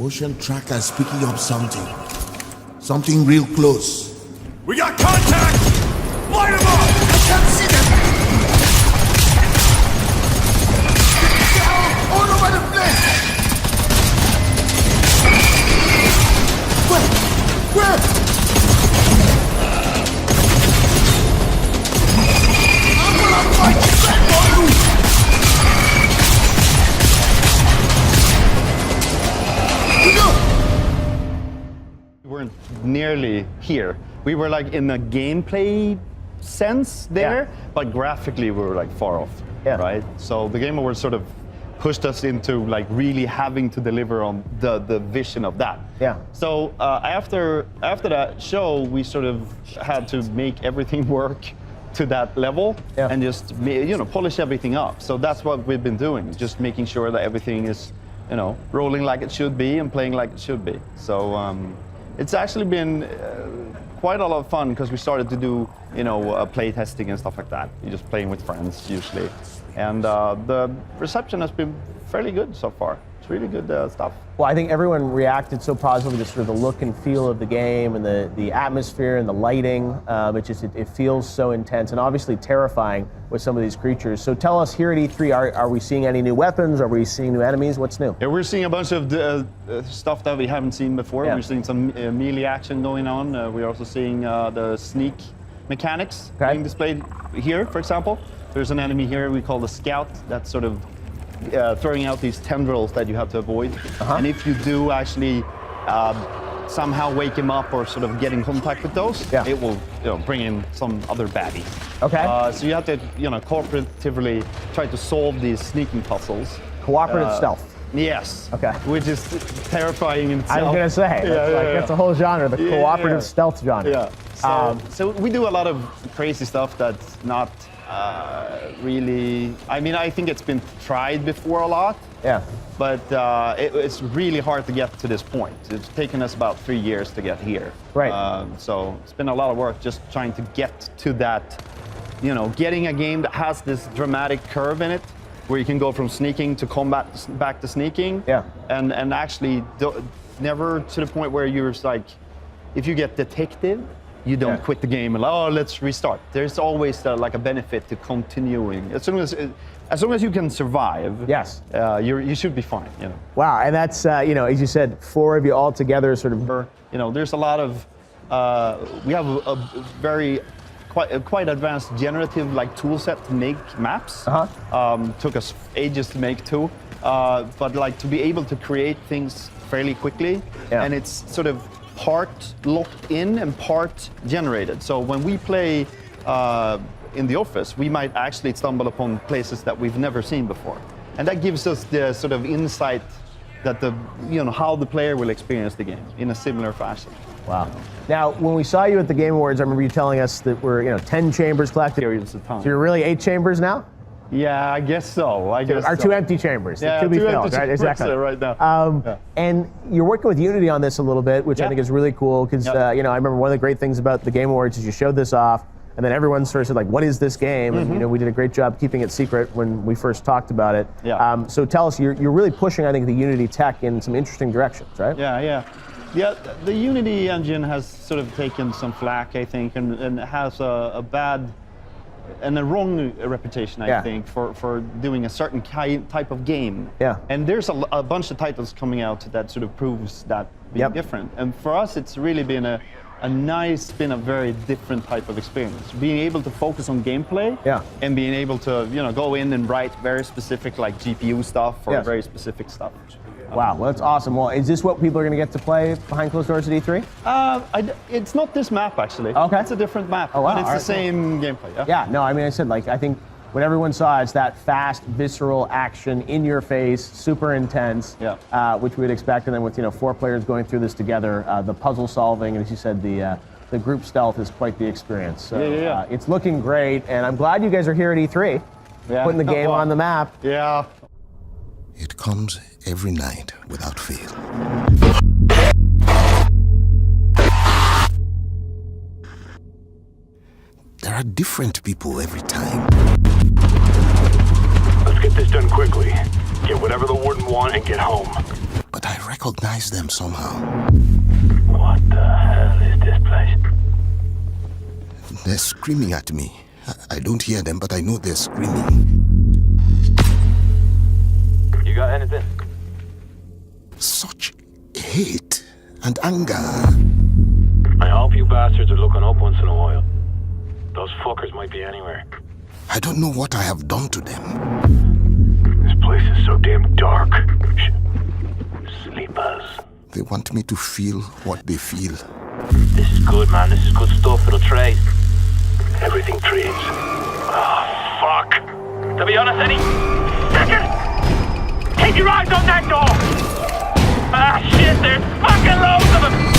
Motion tracker's picking up something. Something real close. We got contact! Light him up! I can't see them! Down! All over the place! Where? I'm gonna fight you back for you! We weren't nearly here. We were like in a gameplay sense there, but graphically we were like far off, right? So the Game Awards sort of pushed us into like really having to deliver on the vision of that. Yeah. So after that show, we sort of had to make everything work to that level and just polish everything up. So that's what we've been doing, just making sure that everything is rolling like it should be and playing like it should be. So it's actually been quite a lot of fun because we started to do play testing and stuff like that. You're just playing with friends usually, and the reception has been fairly good so far. It's really good stuff. Well, I think everyone reacted so positively to sort of the look and feel of the game and the atmosphere and the lighting. It feels so intense and obviously terrifying with some of these creatures. So tell us, here at E3, are we seeing any new weapons? Are we seeing new enemies? What's new? Yeah, we're seeing a bunch of stuff that we haven't seen before. We're seeing some melee action going on. We're also seeing the sneak mechanics being displayed here, for example. There's an enemy here we call the Scout that's sort of throwing out these tendrils that you have to avoid. And if you do actually somehow wake him up or sort of get in contact with those, it will bring in some other baddie. Okay. So you have to cooperatively try to solve these sneaking puzzles. Cooperative stealth. Yes. Okay. Which is terrifying in itself. I was going to say, that's a whole genre, the cooperative stealth genre. Yeah. So we do a lot of crazy stuff that's not really, I think it's been tried before a lot. Yeah. But it's really hard to get to this point. It's taken us about 3 years to get here. Right. So it's been a lot of work just trying to get to that, getting a game that has this dramatic curve in it, where you can go from sneaking to combat back to sneaking. Yeah. And actually never to the point where you're like, if you get detected, you don't quit the game and let's restart. There's always like a benefit to continuing. As long as you can survive, you should be fine. Wow, and that's as you said, 4 of you all together, sort of. There's a lot of we have a very quite advanced generative tool set to make maps. Took us ages to make 2, but to be able to create things fairly quickly, and it's sort of part locked in and part generated. So when we play in the office, we might actually stumble upon places that we've never seen before. And that gives us the sort of insight that how the player will experience the game in a similar fashion. Wow. Now, when we saw you at the Game Awards, I remember you telling us that we're 10 chambers collected. So you're really 8 chambers now? Yeah, I guess so. Our 2 empty chambers. Yeah, 2 be 2 filled, empty right? chambers Exactly. right now. And you're working with Unity on this a little bit, which I think is really cool, because I remember one of the great things about the Game Awards is you showed this off, and then everyone sort of said, what is this game? And we did a great job keeping it secret when we first talked about it. So tell us, you're really pushing, I think, the Unity tech in some interesting directions, right? Yeah, the Unity engine has sort of taken some flack, I think, and has a bad and a wrong reputation, I think, for doing a certain type of game. And there's a bunch of titles coming out that sort of proves that being different. And for us, it's really been a very different type of experience. Being able to focus on gameplay and being able to go in and write very specific GPU stuff or very specific stuff. Wow, well, that's awesome. Well, is this what people are going to get to play behind closed doors at E3? It's not this map, actually. Okay. It's a different map, but it's the same gameplay. I said, I think what everyone saw is that fast, visceral action, in your face, super intense, which we would expect. And then with 4 players going through this together, the puzzle solving, and as you said, the group stealth is quite the experience. So it's looking great, and I'm glad you guys are here at E3, putting the game on the map. Yeah. It comes every night without fail. There are different people every time. Let's get this done quickly. Get whatever the warden wants and get home. But I I recognize them somehow. What the hell is this place? They're screaming at me. I don't hear them, but I know they're screaming. You got anything? Such hate and anger. I hope you bastards are looking up once in a while. Those fuckers might be anywhere. I don't know what I have done to them. This place is so damn dark. Sleepers. They want me to feel what they feel. This is good, man. This is good stuff. It'll trade. Everything trades. Oh, fuck. To be honest, Eddie, second! Keep your eyes on that door! Ah, shit, there's fucking loads of them!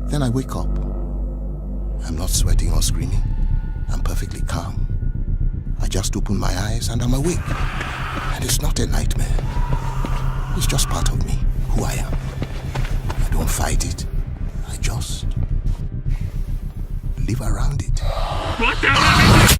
Then I wake up. I'm not sweating or screaming. I'm perfectly calm. I just open my eyes and I'm awake. And it's not a nightmare. It's just part of me, who I am. I don't fight it. I just live around it. What the hell?